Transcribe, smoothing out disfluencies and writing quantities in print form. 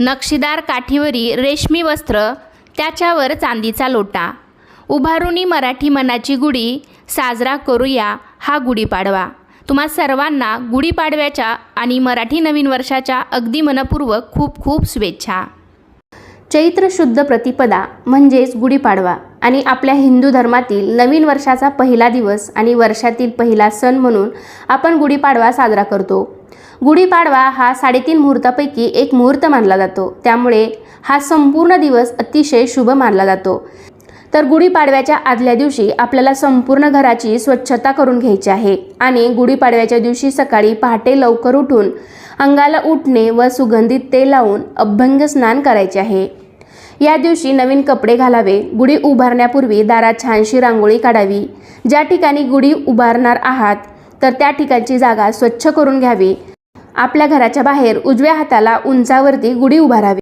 नक्षीदार काठीवरी रेशमी वस्त्र, त्याच्यावर चांदीचा लोटा. उभारुनी मराठी मनाची गुढी, साजरा करूया हा गुढीपाडवा. तुम्हा सर्वांना गुढीपाडव्याच्या आणि मराठी नवीन वर्षाच्या अगदी मनपूर्वक खूप खूप शुभेच्छा. चैत्र शुद्ध प्रतिपदा म्हणजेच गुढीपाडवा आणि आपल्या हिंदू धर्मातील नवीन वर्षाचा पहिला दिवस आणि वर्षातील पहिला सण म्हणून आपण गुढीपाडवा साजरा करतो. गुढीपाडवा हा 3.5 मुहूर्तापैकी एक मुहूर्त मानला जातो. त्यामुळे हा संपूर्ण दिवस अतिशय शुभ मानला जातो. तर गुढीपाडव्याच्या आदल्या दिवशी आपल्याला संपूर्ण घराची स्वच्छता करून घ्यायची आहे आणि गुढीपाडव्याच्या दिवशी सकाळी पहाटे लवकर उठून अंगाला उठणे व सुगंधित तेल लावून अभ्यंग स्नान करायचे आहे. या दिवशी नवीन कपडे घालावे. गुढी उभारण्यापूर्वी दारात छानशी रांगोळी काढावी. ज्या ठिकाणी गुढी उभारणार आहात तर त्या ठिकाणची जागा स्वच्छ करून घ्यावी. आपल्या घराच्या बाहेर उजव्या हाताला उंचावरती गुढी उभारावी.